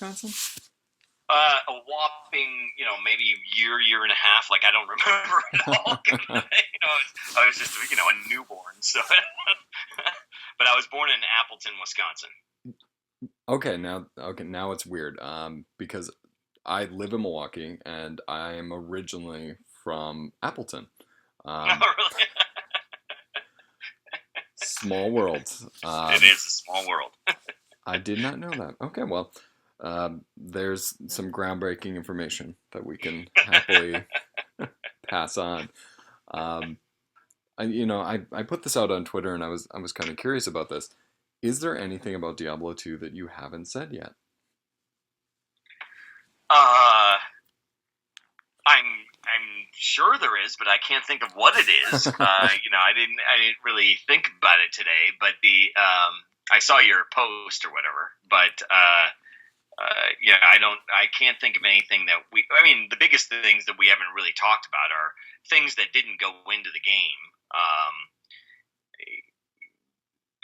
Wisconsin? A whopping, maybe year and a half. Like I don't remember it all. I was just, a newborn. So, but I was born in Appleton, Wisconsin. Now it's weird. Because I live in Milwaukee and I am originally from Appleton. Um, Oh, really? Small world. It is a small world. I did not know that. Okay, well, there's some groundbreaking information that we can happily pass on. Um, I put this out on Twitter, and I was kind of curious about this. Is there anything about Diablo 2 that you haven't said yet? Uh, I'm sure there is, but I can't think of what it is. I didn't really think about it today, but I saw your post or whatever, but I can't think of anything that I mean, the biggest things that we haven't really talked about are things that didn't go into the game. Um,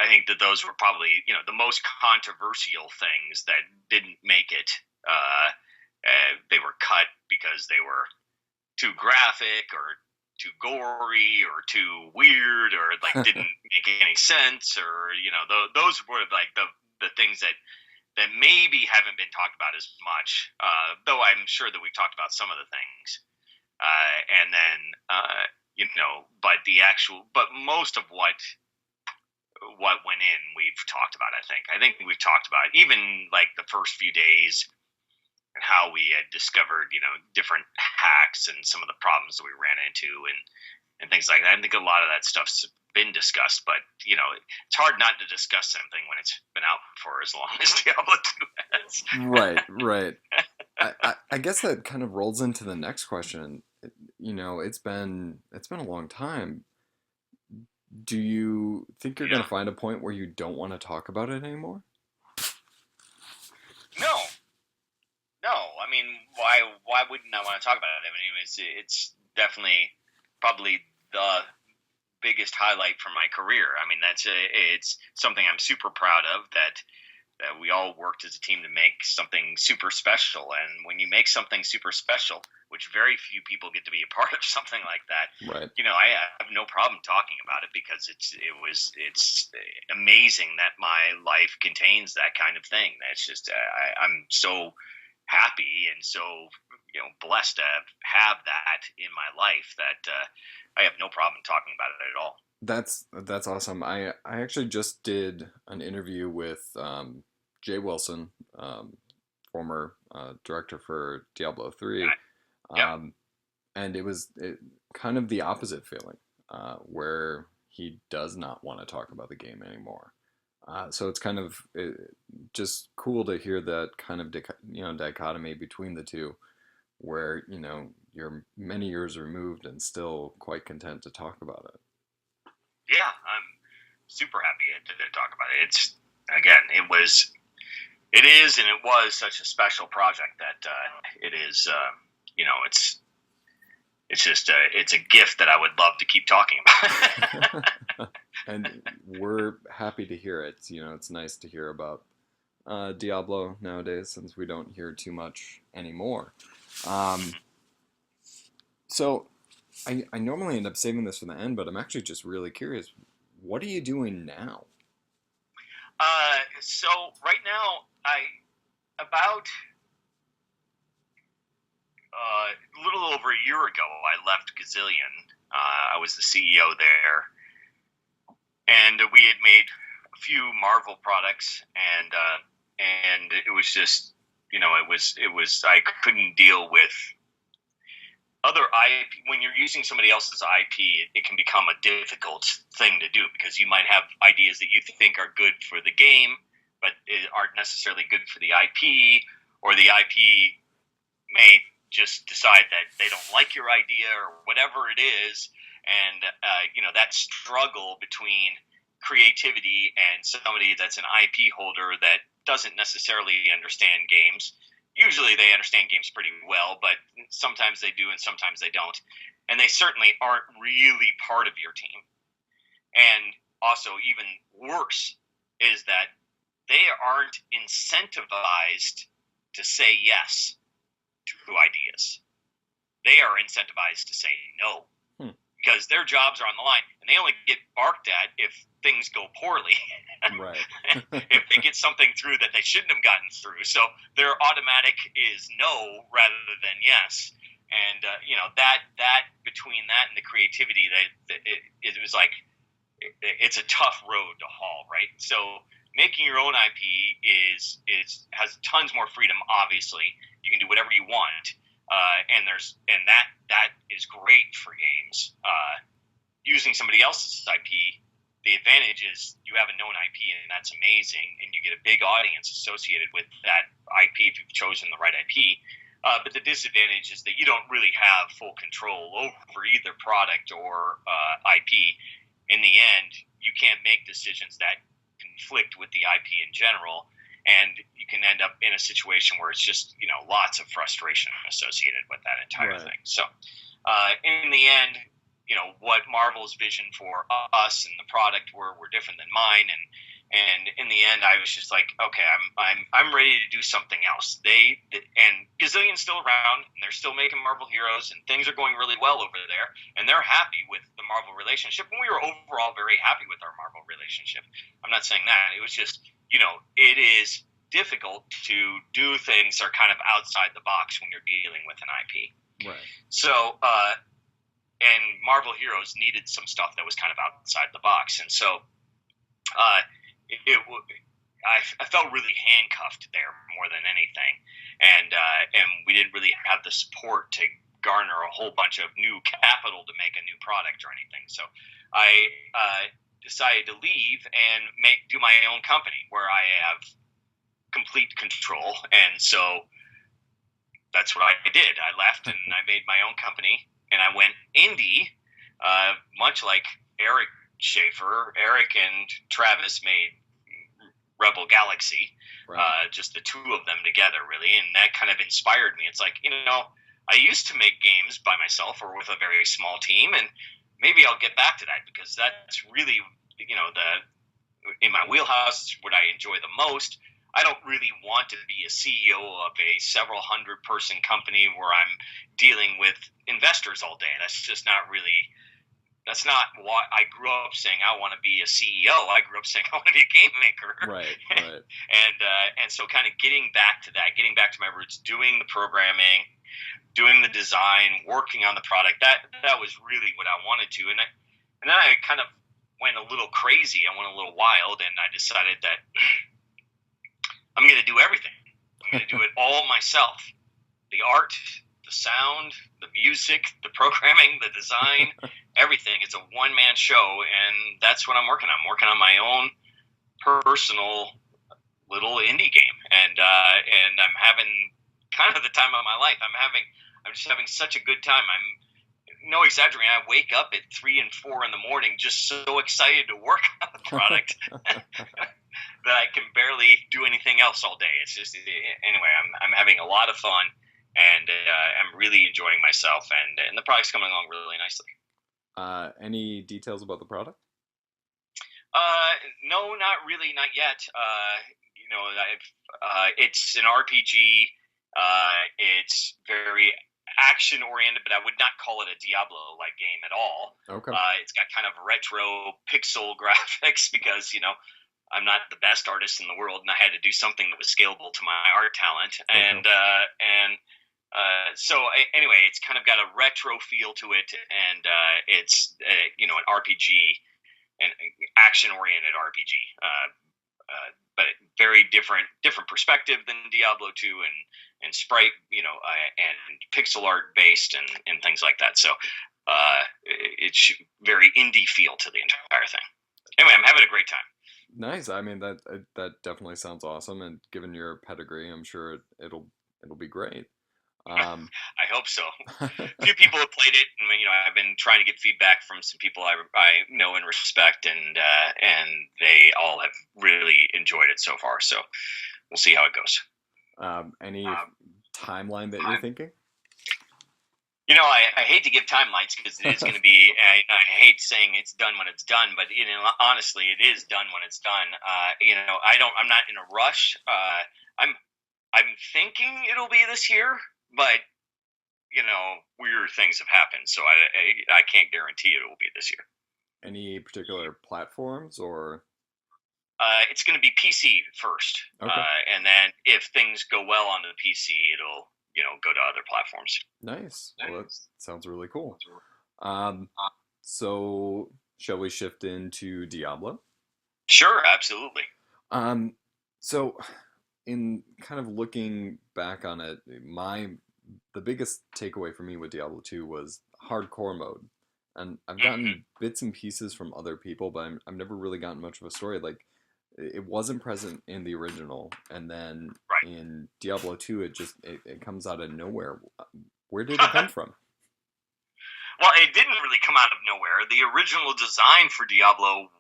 I think that those were probably, the most controversial things that didn't make it. They were cut because they were too graphic or too gory or too weird or like didn't make any sense or those were like the things that maybe haven't been talked about as much, though I'm sure that we've talked about some of the things. And then, but most of what went in, we've talked about, I think. I think we've talked about even like the first few days and how we had discovered, different hacks and some of the problems that we ran into and things like that. I think a lot of that stuff's been discussed, but it's hard not to discuss something when it's been out for as long as Diablo 2 has. Right. I guess that kind of rolls into the next question. It's been a long time. Do you think you're going Yeah. to find a point where you don't want to talk about it anymore? No, no. I mean, why wouldn't I want to talk about it? I mean, it's definitely probably the biggest highlight from my career. I mean, it's something I'm super proud of that we all worked as a team to make something super special. And when you make something super special, which very few people get to be a part of something like that, Right. I have no problem talking about it because it's amazing that my life contains that kind of thing. That's just I'm so happy and so blessed to have that in my life that I have no problem talking about it at all. That's awesome. I actually just did an interview with Jay Wilson, former director for Diablo 3, Yeah. um, and kind of the opposite feeling, where he does not want to talk about the game anymore. So it's kind of just cool to hear that kind of dichotomy between the two, where you're many years removed and still quite content to talk about it. Yeah, I'm super happy to talk about it. It's again, it is, and it was such a special project that it is. It's just it's a gift that I would love to keep talking about. And we're happy to hear it. It's nice to hear about Diablo nowadays since we don't hear too much anymore. Um, so I normally end up saving this for the end, but I'm actually just really curious. What are you doing now? So right now, about a little over a year ago, I left Gazillion. I was the CEO there, and we had made a few Marvel products, and it was just, it was I couldn't deal with other IP. When you're using somebody else's IP, it can become a difficult thing to do because you might have ideas that you think are good for the game, but aren't necessarily good for the IP, or the IP may just decide that they don't like your idea or whatever it is, and that struggle between creativity and somebody that's an IP holder that doesn't necessarily understand games. Usually they understand games pretty well, but sometimes they do and sometimes they don't. And they certainly aren't really part of your team. And also, even worse, is that they aren't incentivized to say yes to ideas. They are incentivized to say no Hmm. because their jobs are on the line, and they only get barked at if things go poorly. Right. If they get something through that they shouldn't have gotten through, so their automatic is no rather than yes. And that between that and the creativity, it was like it's a tough road to haul, right? So making your own IP has tons more freedom. Obviously, you can do whatever you want, and that is great for games. Using somebody else's IP, the advantage is you have a known IP, and that's amazing, and you get a big audience associated with that IP if you've chosen the right IP. But the disadvantage is that you don't really have full control over either product or IP. In the end, you can't make decisions that conflict with the IP in general, and you can end up in a situation where it's just lots of frustration associated with that entire Right. thing. So, in the end, what Marvel's vision for us and the product were different than mine, and in the end, I was just like, okay, I'm ready to do something else. And Gazillion's still around, and they're still making Marvel Heroes, and things are going really well over there, and they're happy with the Marvel relationship, and we were overall very happy with our Marvel relationship. I'm not saying that. It was just, it is difficult to do things that are kind of outside the box when you're dealing with an IP. Right. So, and Marvel Heroes needed some stuff that was kind of outside the box, and so I felt really handcuffed there more than anything, and we didn't really have the support to garner a whole bunch of new capital to make a new product or anything. So I decided to leave and do my own company where I have complete control, and so that's what I did. I left and I made my own company, and I went indie, much like Eric Schaefer. Eric and Travis made Rebel Galaxy, Right. just the two of them together, really, and that kind of inspired me. It's like, I used to make games by myself or with a very small team, and maybe I'll get back to that because that's really, in my wheelhouse, it's what I enjoy the most. I don't really want to be a CEO of a several hundred person company where I'm dealing with investors all day. That's not why I grew up saying I want to be a CEO. I grew up saying I want to be a game maker. Right. Right. And so kind of getting back to that, getting back to my roots, doing the programming, doing the design, working on the product. That was really what I wanted to. And then I kind of went a little crazy. I went a little wild, and I decided that I'm going to do everything. I'm going to do it all myself. The art, the sound, the music, the programming, the design, everything. It's a one-man show, and that's what I'm working on. I'm working on my own personal little indie game, and I'm having kind of the time of my life. I'm just having such a good time. I'm no exaggerating. I wake up at 3 and 4 in the morning, just so excited to work on the product that I can barely do anything else all day. It's just anyway. I'm having a lot of fun, and I'm really enjoying myself, and the product's coming along really nicely. Any details about the product? No, not really, not yet. It's an RPG. It's very action oriented, but I would not call it a Diablo like game at all. Okay. It's got kind of retro pixel graphics because I'm not the best artist in the world, and I had to do something that was scalable to my art talent. So anyway, it's kind of got a retro feel to it, and it's an RPG, an action-oriented RPG, but very different perspective than Diablo 2, and sprite, and pixel art based, and things like that. So it's very indie feel to the entire thing. Anyway, I'm having a great time. Nice. I mean that definitely sounds awesome, and given your pedigree, I'm sure it'll be great. Um, I hope so. A few people have played it, and I've been trying to get feedback from some people I know and respect, and they all have really enjoyed it so far. So we'll see how it goes. any timeline that you're thinking? I hate to give timelines because it is going to be. I hate saying it's done when it's done, but honestly, it is done when it's done. I'm not in a rush. I'm I'm thinking it'll be this year, but weird things have happened, so I can't guarantee it will be this year. Any particular platforms or? It's going to be PC first, Okay. and then if things go well on the PC, it'll go to other platforms. Nice. Well, that sounds really cool. Um, so shall we shift into Diablo? Sure, absolutely. Um, so in kind of looking back on it, the biggest takeaway for me with Diablo 2 was hardcore mode. And I've Hmm. gotten bits and pieces from other people, but I've never really gotten much of a story. Like, it wasn't present in the original, and then Right. in Diablo 2, it comes out of nowhere. Where did it come from? Well, it didn't really come out of nowhere. The original design for Diablo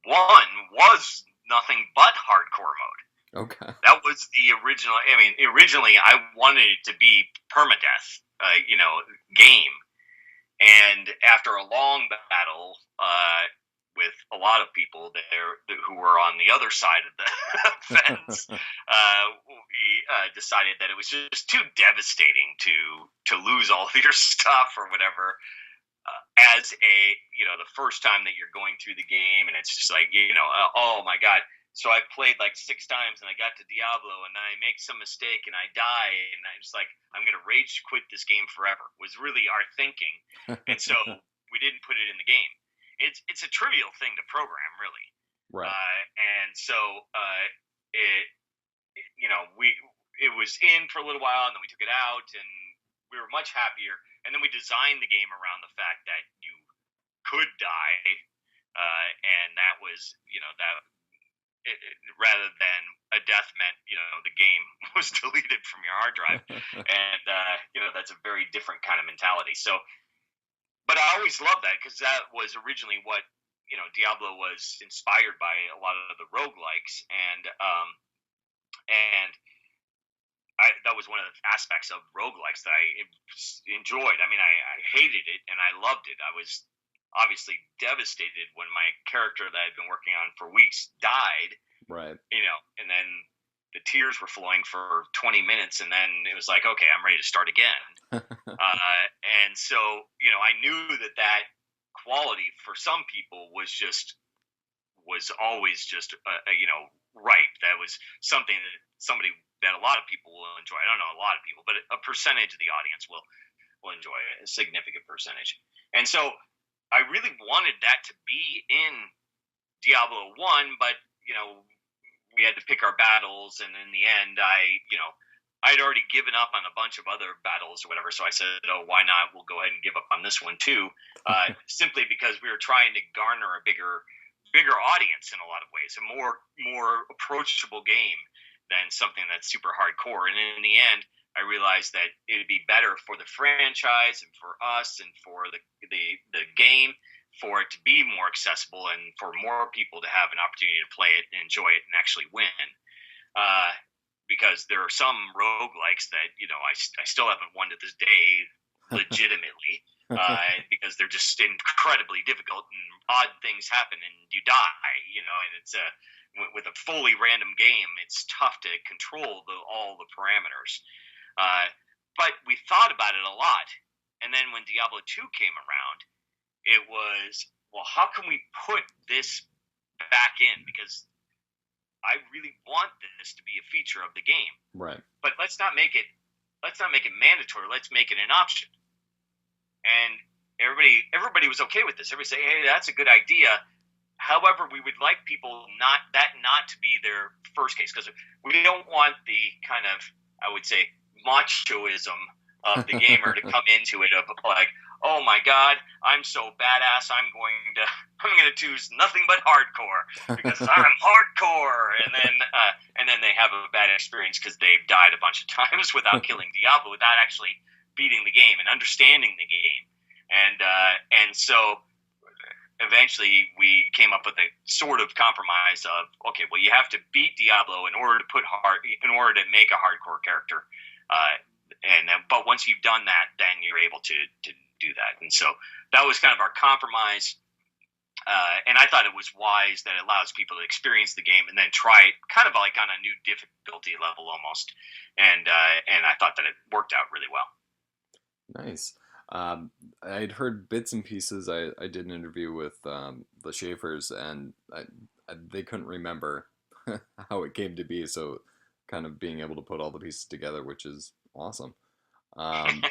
1 was nothing but hardcore mode. Okay. That was the original. I mean, originally I wanted it to be permadeath, game. And after a long battle with a lot of people there who were on the other side of the fence, we decided that it was just too devastating to lose all of your stuff or whatever. As the first time that you're going through the game, and it's just like oh my god. So I played like 6 times, and I got to Diablo, and I make some mistake, and I die, and I'm just like, I'm gonna rage quit this game forever. Was really our thinking, and so we didn't put it in the game. It's a trivial thing to program, really, Right. and so it, we it was in for a little while, and then we took it out, and we were much happier. And then we designed the game around the fact that you could die, and that was that rather than a death meant the game was deleted from your hard drive, and that's a very different kind of mentality. So, but I always loved that because that was originally what Diablo was inspired by, a lot of the roguelikes, and that was one of the aspects of roguelikes that I enjoyed. I mean, I hated it and I loved it. I was obviously devastated when my character that I'd been working on for weeks died, Right. and then the tears were flowing for 20 minutes, and then it was like, okay, I'm ready to start again. And so, I knew that quality for some people was always just right. That was something that a lot of people will enjoy. I don't know a lot of people, but a percentage of the audience will enjoy it, a significant percentage. And so I really wanted that to be in Diablo 1, but we had to pick our battles, and in the end I'd already given up on a bunch of other battles or whatever, so I said, oh, why not? We'll go ahead and give up on this one too, simply because we were trying to garner a bigger audience in a lot of ways, a more approachable game than something that's super hardcore. And in the end, I realized that it would be better for the franchise and for us and for the game for it to be more accessible and for more people to have an opportunity to play it and enjoy it and actually win. Because there are some roguelikes that I still haven't won to this day legitimately, because they're just incredibly difficult and odd things happen and you die, and it's with a fully random game, it's tough to control all the parameters. But we thought about it a lot, and then when Diablo 2 came around, it was, well, how can we put this back in? Because I really want this to be a feature of the game. Right. But let's not make it mandatory. Let's make it an option. And everybody was okay with this. Everybody say, hey, that's a good idea. However, we would like people not to be their first case, because we don't want the kind of, I would say, machoism of the gamer to come into it of like, oh my god, I'm so badass, I'm going to choose nothing but hardcore because I'm hardcore, and then they have a bad experience because they've died a bunch of times without killing Diablo, without actually beating the game and understanding the game, and so eventually we came up with a sort of compromise of, okay, well, you have to beat Diablo in order to make a hardcore character, but once you've done that, then you're able to do that. And so that was kind of our compromise. And I thought it was wise that it allows people to experience the game and then try it kind of like on a new difficulty level almost. And I thought that it worked out really well. Nice. I'd heard bits and pieces. I did an interview with the Schaefers, and they couldn't remember how it came to be. So, kind of being able to put all the pieces together, which is awesome. Um,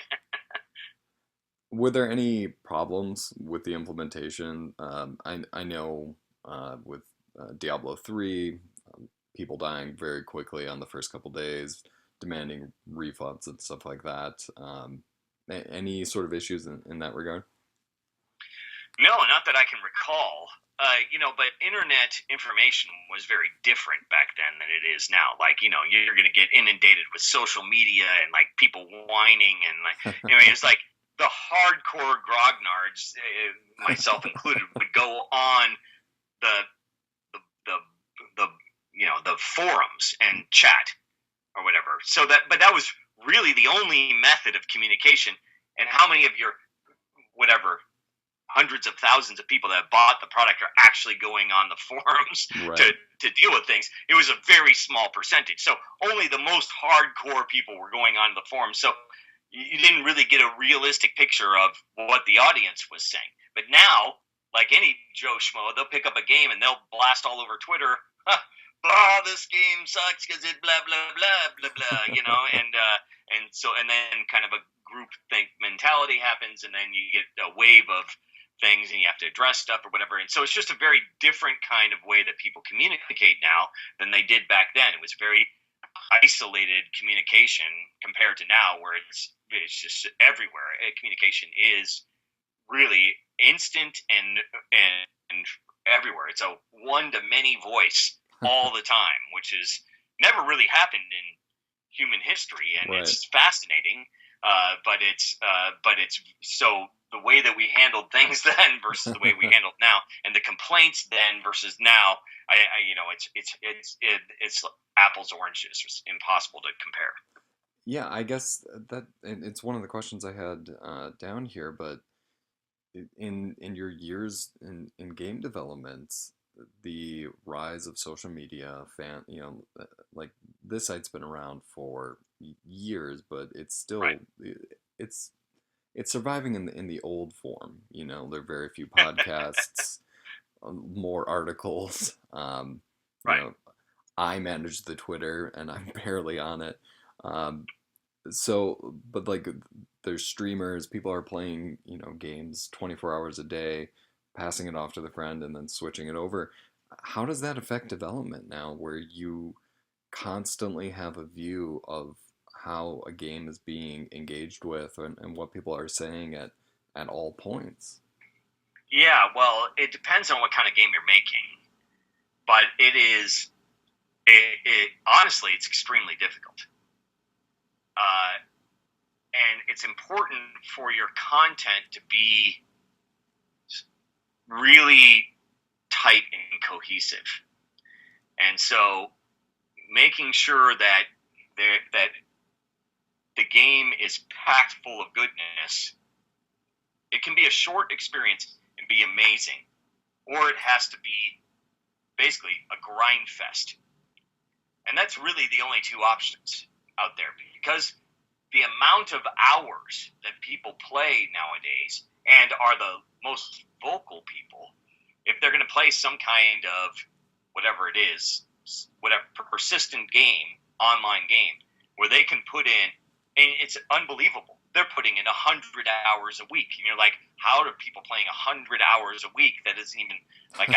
were there any problems with the implementation? I know with Diablo 3, people dying very quickly on the first couple days, demanding refunds and stuff like that. Any sort of issues in that regard? No, not that I can recall. But internet information was very different back then than it is now. Like, you're going to get inundated with social media and like people whining and like, it's like the hardcore grognards, myself included, would go on the the the the forums and chat or whatever. But that was really the only method of communication. And how many of your whatever hundreds of thousands of people that have bought the product are actually going on the forums Right. to deal with things? It was a very small percentage. So only the most hardcore people were going on the forums. So you didn't really get a realistic picture of what the audience was saying. But now, like any Joe Schmo, they'll pick up a game and they'll blast all over Twitter. Blah, this game sucks because it blah blah blah blah blah, and then kind of a group think mentality happens, and then you get a wave of things, and you have to address stuff or whatever. And so it's just a very different kind of way that people communicate now than they did back then. It was very isolated communication compared to now, where it's just everywhere. Communication is really instant and everywhere. It's a one to many voice all the time, which is never really happened in human history, and Right. it's fascinating. But it's so the way that we handled things then versus the way we handled now, and the complaints then versus now, it's apples oranges. It's impossible to compare. Yeah, I guess it's one of the questions I had down here, but in your years in game development, the rise of social media, like this site's been around for years, but it's still Right. it's it's surviving in the old form. There are very few podcasts, more articles. You Right. know, I manage the Twitter, and I'm barely on it. Um, but like there's streamers, people are playing, games 24 hours a day, passing it off to the friend and then switching it over. How does that affect development now, where you constantly have a view of how a game is being engaged with, and what people are saying at all points? Yeah. Well, it depends on what kind of game you're making, but it is. It honestly, it's extremely difficult. Uh, and it's important for your content to be really tight and cohesive. And so making sure that that the game is packed full of goodness. It can be a short experience and be amazing, or it has to be basically a grind fest. And that's really the only two options out there, because the amount of hours that people play nowadays and are the most vocal people, if they're going to play some kind of whatever it is, whatever persistent game, online game, where they can put in, and it's unbelievable. They're putting in 100 hours a week, and you're like, how are people playing 100 hours a week? That isn't even like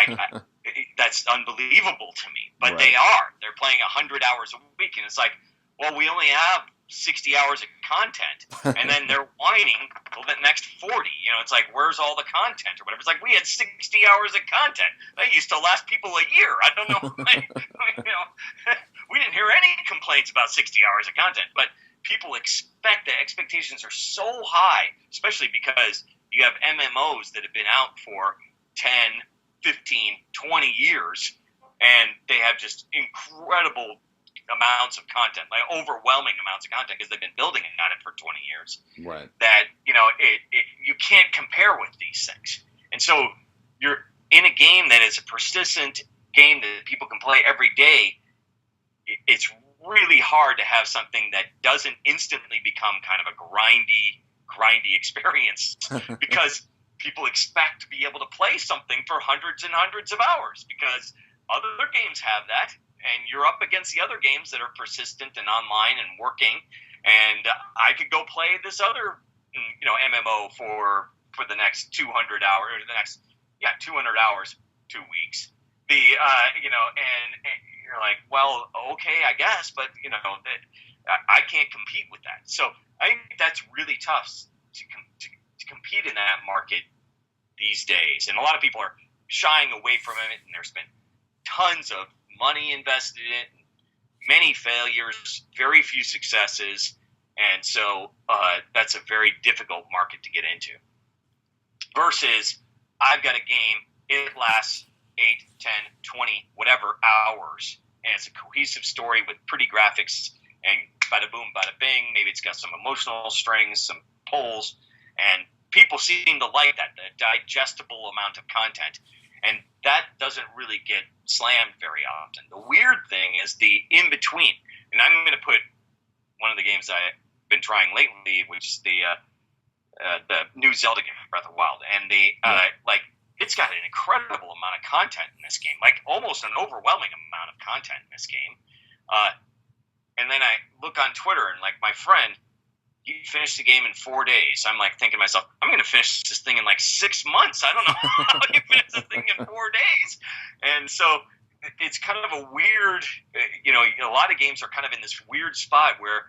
that's unbelievable to me. But Right. they are. They're playing 100 hours a week, and it's like, well, we only have 60 hours of content, and then they're whining, well, the next 40. It's like, where's all the content or whatever? It's like, we had 60 hours of content. That used to last people a year. I don't know. We didn't hear any complaints about 60 hours of content, but people expect the expectations are so high, especially because you have MMOs that have been out for 10, 15, 20 years, and they have just incredible amounts of content, like overwhelming amounts of content, because they've been building on it for 20 years. Right. That you can't compare with these things, and so in a game that is a persistent game that people can play every day, it's really hard to have something that doesn't instantly become kind of a grindy experience because people expect to be able to play something for hundreds and hundreds of hours because other games have that, and you're up against the other games that are persistent and online and working. And I could go play this other, MMO for the next 200 hours, or the next 200 hours, 2 weeks. And you're like, well, okay, I guess, but I can't compete with that. So I think that's really tough to compete in that market these days, and a lot of people are shying away from it, and there's been tons of money invested in it, many failures, very few successes, and so that's a very difficult market to get into. Versus, I've got a game, it lasts 8, 10, 20, whatever hours, and it's a cohesive story with pretty graphics, and bada boom, bada bing, maybe it's got some emotional strings, some pulls, and people seem to like that, the digestible amount of content, and that doesn't really get slammed very often. The weird thing is the in-between, and I'm going to put one of the games I've been trying lately, which is the new Zelda game, Breath of the Wild, and it's got an incredible amount of content in this game, like almost an overwhelming amount of content in this game. And then I look on Twitter, and like my friend, he finished the game in 4 days. I'm like thinking to myself, I'm going to finish this thing in like 6 months. I don't know how you finish this thing in 4 days. And so it's kind of a weird, a lot of games are kind of in this weird spot where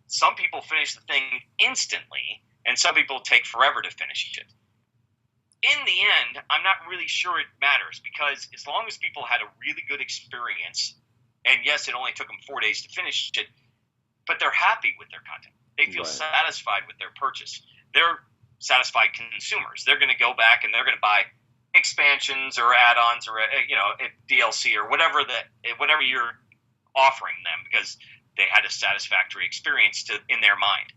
some people finish the thing instantly, and some people take forever to finish it. In the end, I'm not really sure it matters, because as long as people had a really good experience, and yes, it only took them 4 days to finish it, but they're happy with their content. They feel satisfied with their purchase. They're satisfied consumers. They're going to go back and they're going to buy expansions or add-ons or DLC or whatever you're offering them, because they had a satisfactory experience in their mind.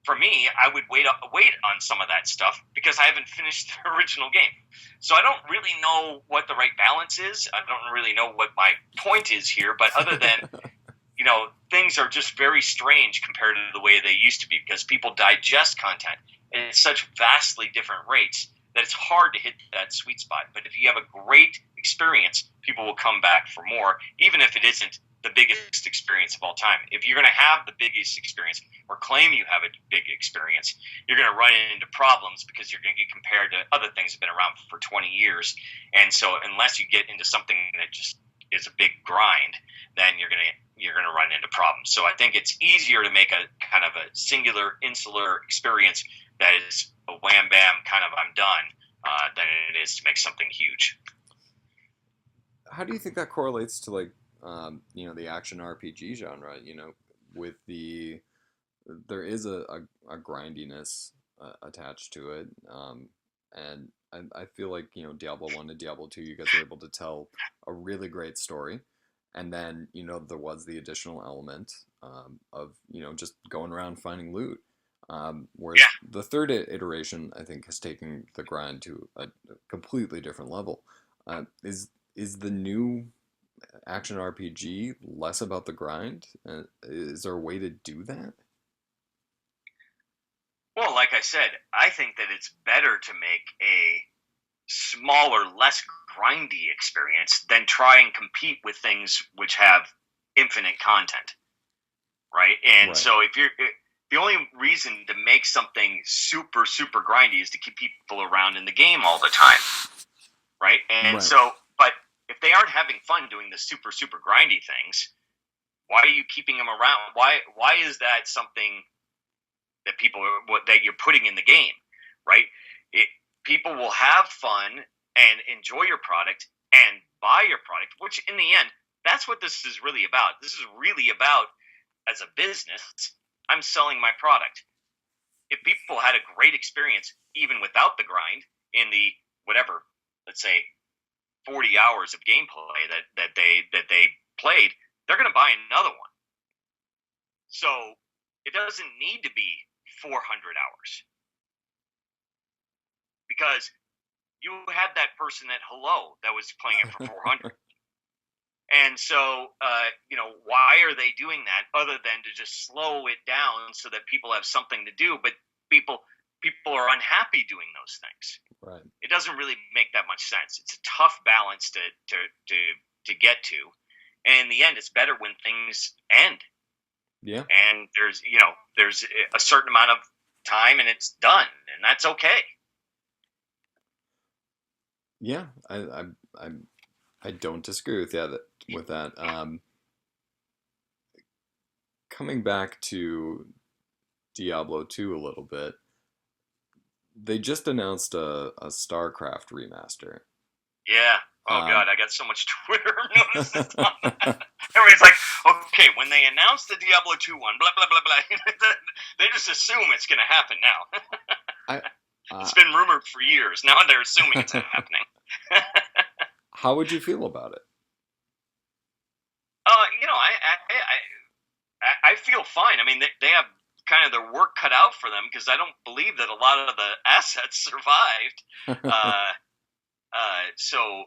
For me, I would wait on some of that stuff because I haven't finished the original game. So I don't really know what the right balance is. I don't really know what my point is here, but other than, things are just very strange compared to the way they used to be, because people digest content at such vastly different rates that it's hard to hit that sweet spot. But if you have a great experience, people will come back for more, even if it isn't the biggest experience of all time. If you're going to have the biggest experience or claim you have a big experience, you're going to run into problems because you're going to get compared to other things that have been around for 20 years. And so unless you get into something that just is a big grind, then you're going to run into problems. So I think it's easier to make a kind of a singular, insular experience that is a wham bam kind of I'm done than it is to make something huge. How do you think that correlates to the action RPG genre? With there is a grindiness attached to it, and I feel like Diablo 1 to Diablo 2, you guys were able to tell a really great story, and then there was the additional element of just going around finding loot. Whereas the third iteration, I think, has taken the grind to a completely different level. Is the new action RPG less about the grind? Is there a way to do that? Well, like I said, I think that it's better to make a smaller, less grindy experience than try and compete with things which have infinite content, right? And so if the only reason to make something super, super grindy is to keep people around in the game all the time, right? And so, but if they aren't having fun doing the super, super grindy things, why are you keeping them around? Why is that something that that you're putting in the game, right? People will have fun and enjoy your product and buy your product, which in the end, that's what this is really about. This is really about, as a business, I'm selling my product. If people had a great experience, even without the grind, in the whatever, let's say 40 hours of gameplay that they played, they're going to buy another one. So it doesn't need to be 400 hours, because you had that person at Hello that was playing it for 400. And so, why are they doing that other than to just slow it down so that people have something to do? But people people are unhappy doing those things. Right. It doesn't really make that much sense. It's a tough balance to to get to, and in the end, it's better when things end. Yeah. And there's a certain amount of time, and it's done, and that's okay. Yeah. I I don't disagree with that. Coming back to Diablo 2 a little bit, they just announced a StarCraft remaster. Yeah. Oh Um, God, I got so much Twitter notices on that. Everybody's like, okay, when they announce the Diablo 2 one, blah blah blah blah, they just assume it's going to happen now. I, It's uh, been rumored for years. Now they're assuming it's happening. how would you feel about it? I feel fine. I mean, they have kind of their work cut out for them because I don't believe that a lot of the assets survived. Uh, so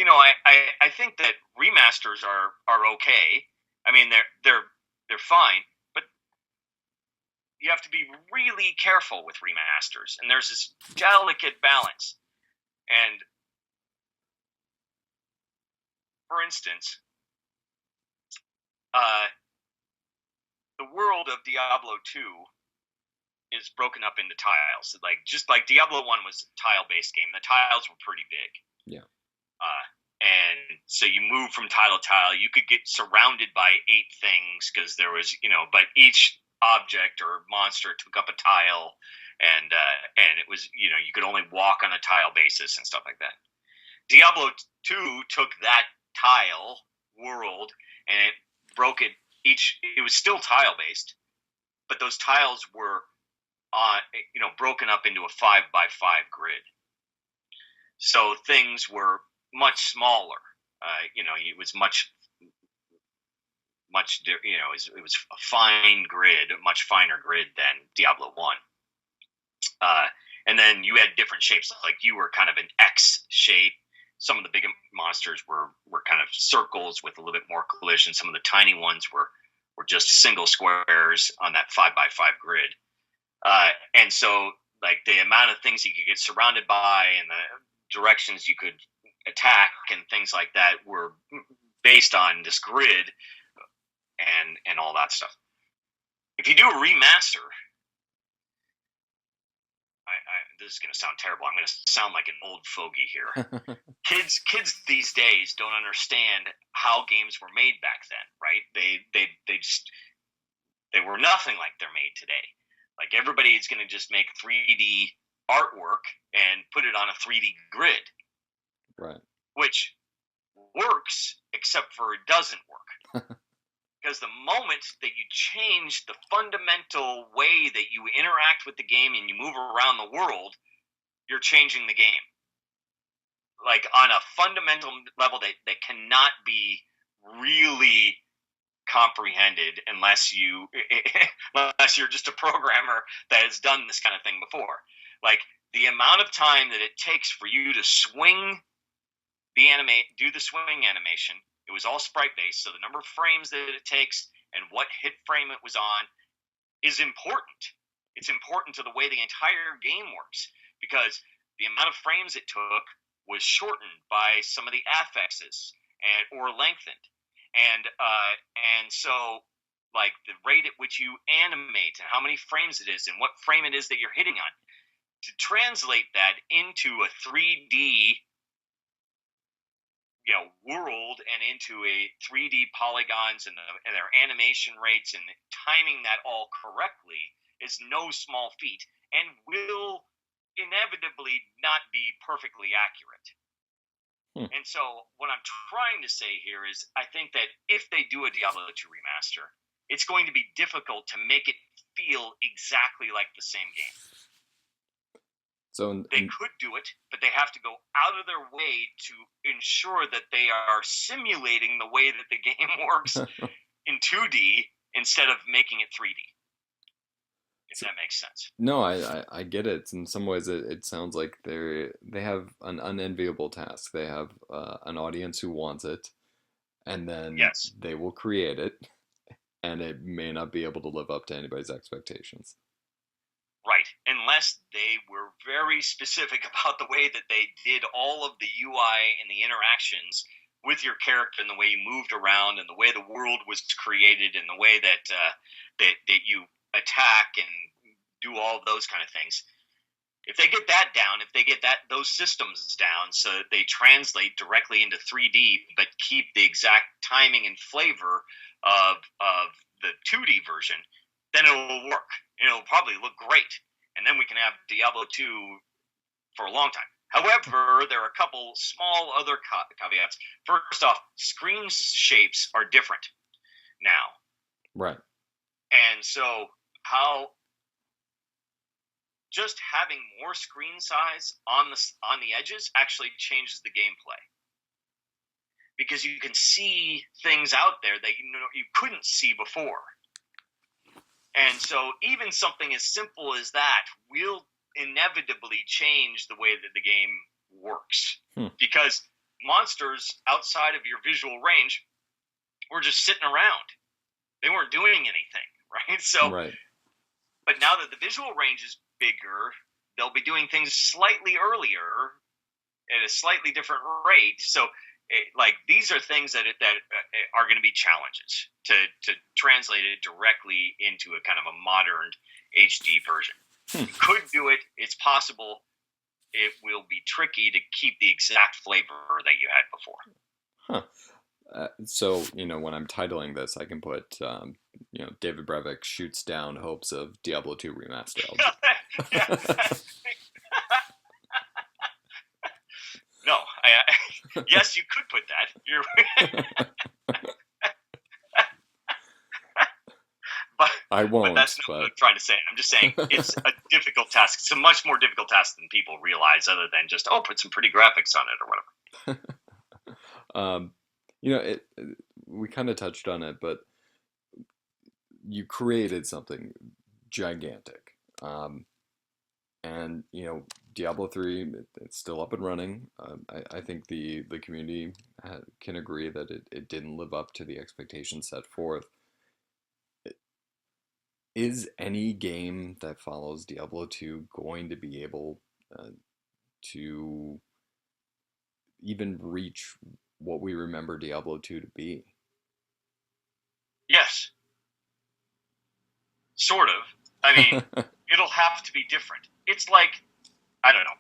I think that remasters are okay. I mean, they're fine, but you have to be really careful with remasters, and there's this delicate balance. And for instance, uh, the world of Diablo 2 is broken up into tiles. Like just like Diablo 1 was a tile-based game, the tiles were pretty big. Yeah. Uh, and so you move from tile to tile. You could get surrounded by 8 things because there was, but each object or monster took up a tile, and it was, you could only walk on a tile basis and stuff like that. Diablo 2 took that tile world and it broke it each. It was still tile based, but those tiles were broken up into a 5x5 grid. So things were much smaller. It was it was a fine grid, a much finer grid than Diablo 1. And then you had different shapes. Like you were kind of an X shape. Some of the big monsters were kind of circles with a little bit more collision. Some of the tiny ones were just single squares on that 5x5 grid. And so, like the amount of things you could get surrounded by and the directions you could attack and things like that were based on this grid and all that stuff. If you do a remaster, this is going to sound terrible. I'm going to sound like an old fogey here. Kids these days don't understand how games were made back then, right? They were nothing like they're made today. Like everybody is going to just make 3D artwork and put it on a 3D grid, Right. which works, except for it doesn't work. Because the moment that you change the fundamental way that you interact with the game and you move around the world, you're changing the game. Like on a fundamental level that cannot be really comprehended unless you're just a programmer that has done this kind of thing before. Like the amount of time that it takes for you to do the swing animation. It was all sprite based, so the number of frames that it takes and what hit frame it was on is important. It's important to the way the entire game works because the amount of frames it took was shortened by some of the affixes or lengthened, and so like the rate at which you animate and how many frames it is and what frame it is that you're hitting on to translate that into a 3D world and into a 3D polygons and their animation rates and timing that all correctly is no small feat and will inevitably not be perfectly accurate. And so what I'm trying to say here is I think that if they do a Diablo 2 remaster, it's going to be difficult to make it feel exactly like the same game. So they could do it, but they have to go out of their way to ensure that they are simulating the way that the game works in 2D instead of making it 3D. if that makes sense. No, I get it. In some ways, it sounds like they have an unenviable task. They have an audience who wants it, and then Yes. they will create it, and it may not be able to live up to anybody's expectations. Right, unless they were very specific about the way that they did all of the UI and the interactions with your character, and the way you moved around, and the way the world was created, and the way that that you attack and do all of those kind of things. If they get that down, if they get those systems down, so that they translate directly into 3D, but keep the exact timing and flavor of the 2D version, then it'll work. It'll probably look great, and then we can have Diablo 2 for a long time. However, there are a couple small other caveats. First off, screen shapes are different now, Right. and so how just having more screen size on the edges actually changes the gameplay, because you can see things out there that you couldn't see before. And so even something as simple as that will inevitably change the way that the game works, because monsters outside of your visual range were just sitting around. They weren't doing anything, right? So, Right. but now that the visual range is bigger, they'll be doing things slightly earlier at a slightly different rate. So, like, these are things that are going to be challenges to translate it directly into a kind of a modern HD version. You could do it. It's possible. It will be tricky to keep the exact flavor that you had before. So, when I'm titling this, I can put, David Brevik shoots down hopes of Diablo 2 remastered. No, yes, you could put that. I won't. But that's not what I'm trying to say. I'm just saying it's a difficult task. It's a much more difficult task than people realize, other than just, put some pretty graphics on it or whatever. We kind of touched on it, but you created something gigantic. And Diablo 3, it's still up and running. I think the community can agree that it didn't live up to the expectations set forth. Is any game that follows Diablo 2 going to be able to even reach what we remember Diablo 2 to be? Yes. Sort of. I mean, it'll have to be different. It's like, I don't know.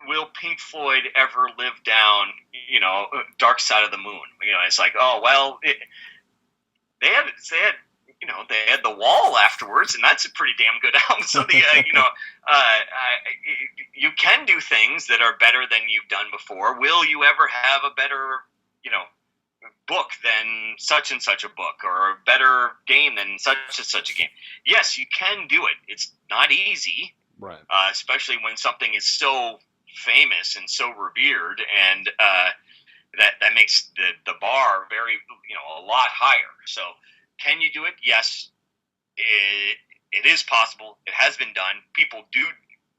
Will Pink Floyd ever live down, Dark Side of the Moon? It's like, they had they had The Wall afterwards, and that's a pretty damn good album. So you can do things that are better than you've done before. Will you ever have a better, book than such and such a book, or a better game than such and such a game? Yes, you can do it. It's not easy, right? Especially when something is so famous and so revered, and that makes the bar very, a lot higher. So, can you do it? Yes, it is possible. It has been done. People do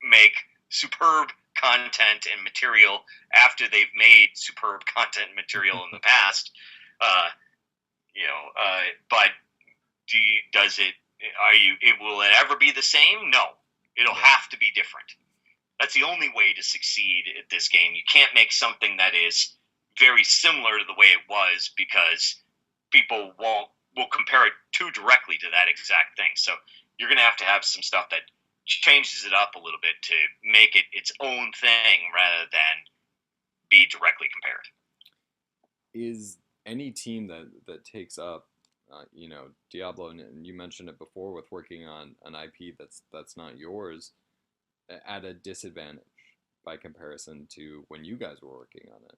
make superb content and material after they've made superb content and material in the past. But does it? Will it ever be the same? No. It'll have to be different. That's the only way to succeed at this game. You can't make something that is very similar to the way it was, because people will compare it too directly to that exact thing. So you're going to have some stuff that changes it up a little bit to make it its own thing rather than be directly compared. Is any team that takes up Diablo, and you mentioned it before, with working on an IP that's not yours, at a disadvantage by comparison to when you guys were working on it?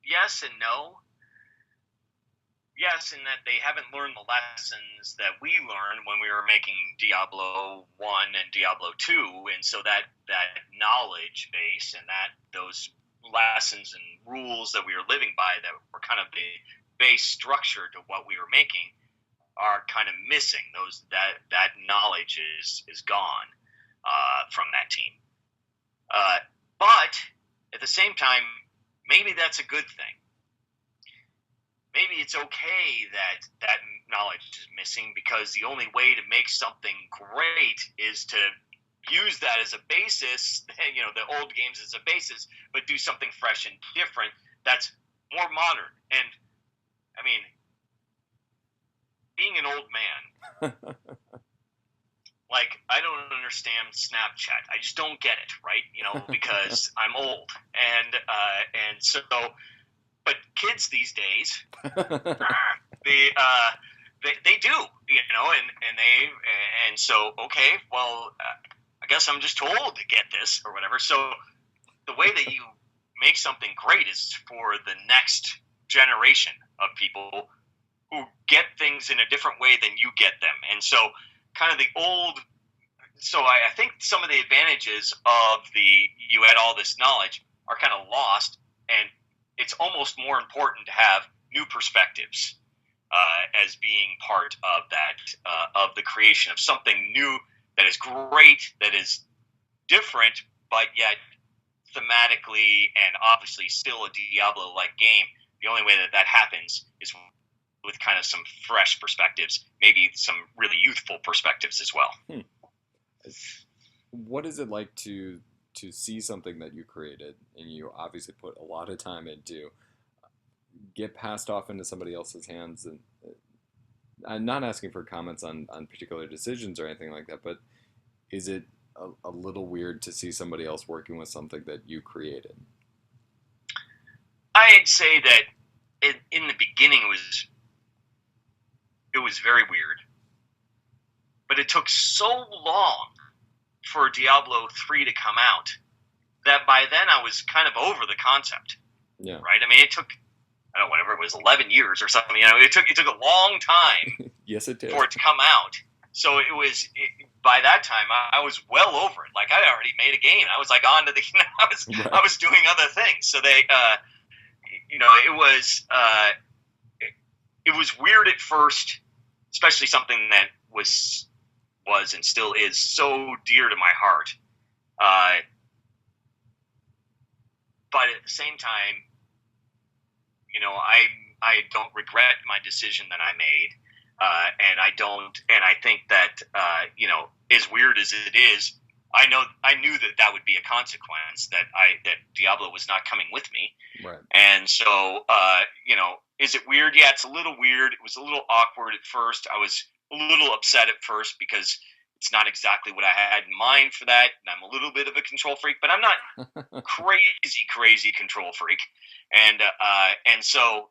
Yes and no. yes, in that they haven't learned the lessons that we learned when we were making Diablo 1 and Diablo 2, and so that knowledge base and that those lessons and rules that we were living by that were kind of the base structure to what we were making are kind of missing. Those that knowledge is gone from that team. But at the same time, maybe that's a good thing. Maybe it's okay that that knowledge is missing, because the only way to make something great is to use that as a basis, the old games as a basis, but do something fresh and different that's more modern. And I mean, being an old man, like, I don't understand Snapchat. I just don't get it, right? Because I'm old, and so, but kids these days, they do, and so, okay, well, I guess I'm just too old to get this or whatever. So the way that you make something great is for the next generation of people who get things in a different way than you get them. And so kind of the old, so I think some of the advantages of you had all this knowledge are kind of lost, and it's almost more important to have new perspectives as being part of that, of the creation of something new that is great, that is different, but yet thematically and obviously still a Diablo-like game. The only way that happens is with kind of some fresh perspectives, maybe some really youthful perspectives as well. What is it like to see something that you created and you obviously put a lot of time into get passed off into somebody else's hands? And I'm not asking for comments on particular decisions or anything like that, but is it a little weird to see somebody else working with something that you created? I'd say that in the beginning it was very weird, but it took so long for Diablo 3 to come out that by then I was kind of over the concept. Yeah. Right? I mean, it took, I don't know, whatever it was, 11 years or something. It took a long time yes, it did. for it to come out. So by that time, I was well over it. Like, I already made a game. I was like on to the, I was doing other things. So they, it was weird at first, especially something that was and still is so dear to my heart. But at the same time, I don't regret my decision that I made. And I think that, as weird as it is, I knew that would be a consequence, that Diablo was not coming with me. Right. And so, is it weird? Yeah, it's a little weird. It was a little awkward at first. I was a little upset at first because it's not exactly what I had in mind for that. And I'm a little bit of a control freak, but I'm not crazy control freak. And so,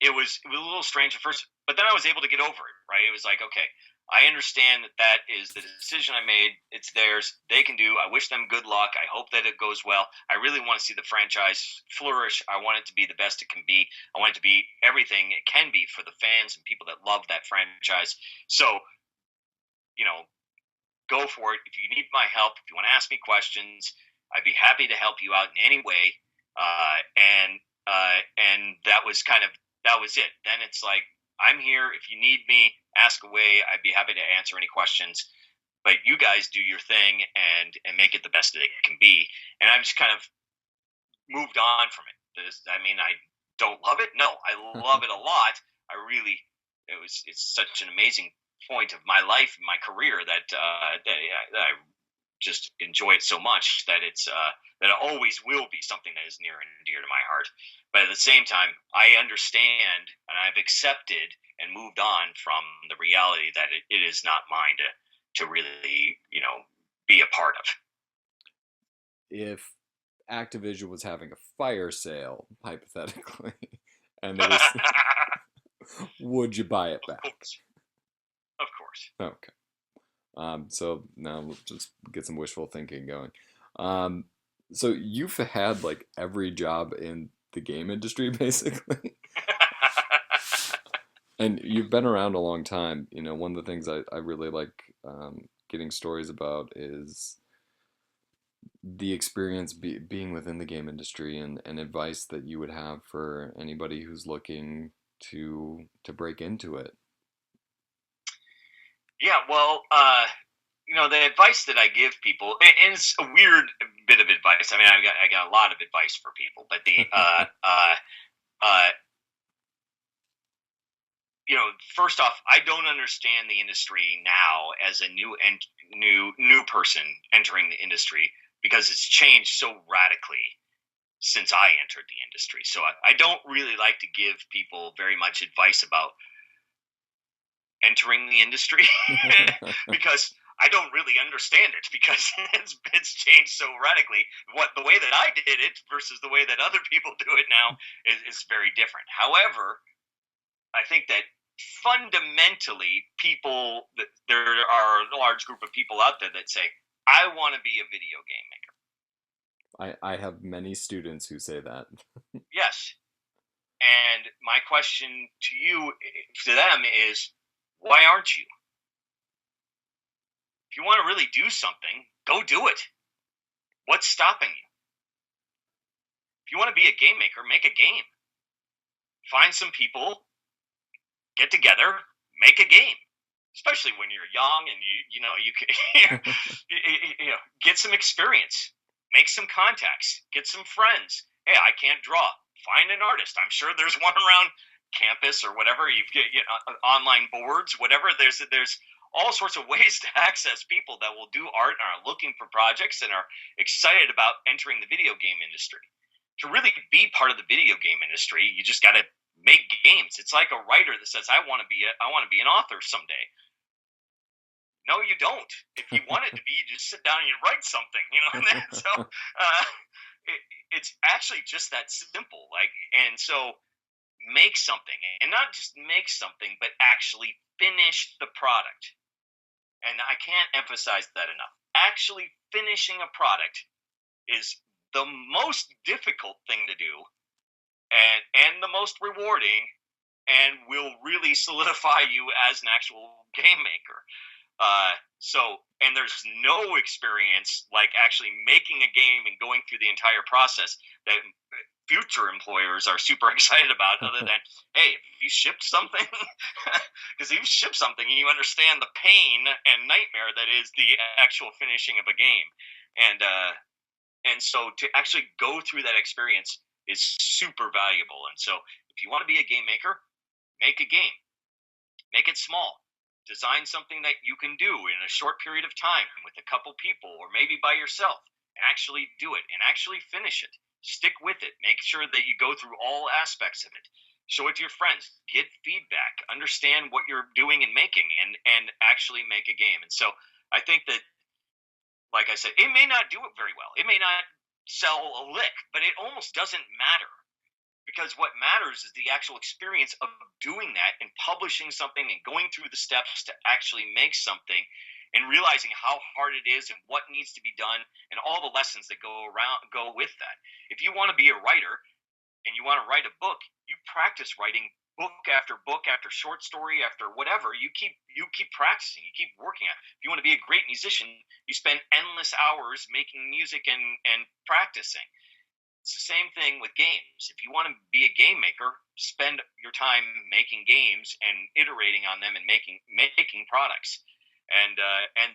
it was a little strange at first, but then I was able to get over it, right? It was like, okay, I understand that is the decision I made. It's theirs. They can do. I wish them good luck. I hope that it goes well. I really want to see the franchise flourish. I want it to be the best it can be. I want it to be everything it can be for the fans and people that love that franchise. So, go for it. If you need my help, if you want to ask me questions, I'd be happy to help you out in any way. And that was it. Then it's like, I'm here. If you need me, ask away. I'd be happy to answer any questions. But you guys do your thing and make it the best that it can be. And I've just kind of moved on from it. I don't love it. No, I love it a lot. It's such an amazing point of my life and my career that I just enjoy it so much that that it always will be something that is near and dear to my heart. But at the same time, I understand and I've accepted and moved on from the reality that it is not mine to really, be a part of. If Activision was having a fire sale, hypothetically, and would you buy it back? Of course. Okay. So now we'll just get some wishful thinking going. So you've had like every job in the game industry, basically. And you've been around a long time. One of the things I really like getting stories about is the experience being within the game industry, and advice that you would have for anybody who's looking to break into it. Yeah, well, the advice that I give people, and it's a weird bit of advice. I mean, I got a lot of advice for people, but uh, first off, I don't understand the industry now as a new person entering the industry because it's changed so radically since I entered the industry. So I don't really like to give people very much advice about entering the industry because I don't really understand it because it's changed so radically. What the way that I did it versus the way that other people do it now is very different. However, I think that fundamentally, there are a large group of people out there that say, "I want to be a video game maker." I have many students who say that. Yes, and my question to them is, why aren't you? If you want to really do something, go do it. What's stopping you? If you want to be a game maker, make a game. Find some people, get together, make a game. Especially when you're young and you can get some experience, make some contacts, get some friends. Hey, I can't draw. Find an artist. I'm sure there's one around campus or whatever. You get online boards, whatever. There's all sorts of ways to access people that will do art and are looking for projects and are excited about entering the video game industry. To really be part of the video game industry, you just got to make games. It's like a writer that says, I want to be an author someday. No, you don't. If you wanted to be, you just sit down and you write something, so it's actually just that simple. And so make something, and not just make something, but actually finish the product. And I can't emphasize that enough. Actually finishing a product is the most difficult thing to do, and the most rewarding, and will really solidify you as an actual game maker. And there's no experience like actually making a game and going through the entire process that future employers are super excited about, other than, hey, if you shipped something, because if you ship something, you understand the pain and nightmare that is the actual finishing of a game. And so to actually go through that experience is super valuable. And so if you want to be a game maker, make a game, make it small. Design something that you can do in a short period of time with a couple people, or maybe by yourself, and actually do it and actually finish it. Stick with it. Make sure that you go through all aspects of it. Show it to your friends. Get feedback. Understand what you're doing and making, and actually make a game. And so I think that, like I said, it may not do it very well. It may not sell a lick, but it almost doesn't matter, because what matters is the actual experience of doing that and publishing something and going through the steps to actually make something, and realizing how hard it is and what needs to be done and all the lessons that go with that. If you want to be a writer and you want to write a book, you practice writing book after short story after whatever. You keep practicing, you keep working at it. If you want to be a great musician, you spend endless hours making music and practicing. It's the same thing with games. If you want to be a game maker, spend your time making games and iterating on them and making products, and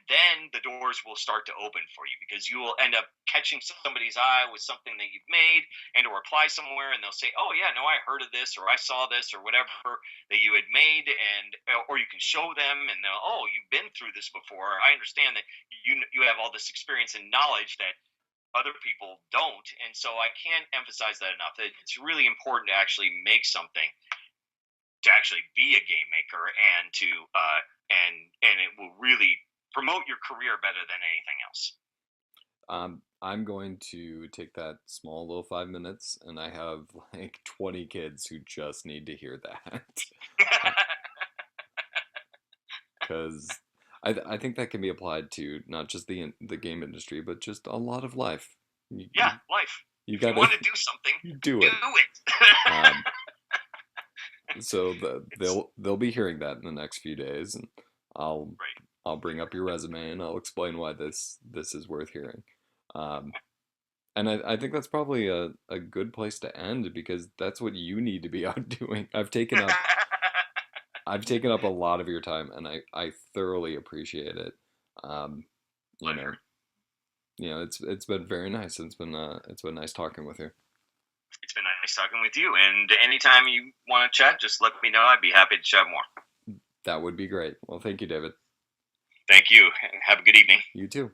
then the doors will start to open for you, because you will end up catching somebody's eye with something that you've made, and or apply somewhere, and they'll say, "Oh yeah, no, I heard of this, or I saw this, or whatever that you had made," and or you can show them, and they'll, "Oh, you've been through this before. I understand that you have all this experience and knowledge that other people don't." And so I can't emphasize that enough. That it's really important to actually make something, to actually be a game maker, and to and it will really promote your career better than anything else. I'm going to take that small little 5 minutes, and I have like 20 kids who just need to hear that. Because I think that can be applied to not just the game industry, but just a lot of life. You, Yeah, you, life. you If you gotta want to do something, do do it. it. Um, So they'll be hearing that in the next few days, and I'll Right. I'll bring up your resume and I'll explain why this is worth hearing. Um, and I think that's probably a good place to end because that's what you need to be out doing. I've taken up a lot of your time, and I thoroughly appreciate it. Um, you Pleasure. know, it's been very nice. It's been nice talking with you. It's been nice talking with you. And anytime you want to chat, just let me know. I'd be happy to chat more. That would be great. Well, thank you, David. Thank you. And have a good evening. You too.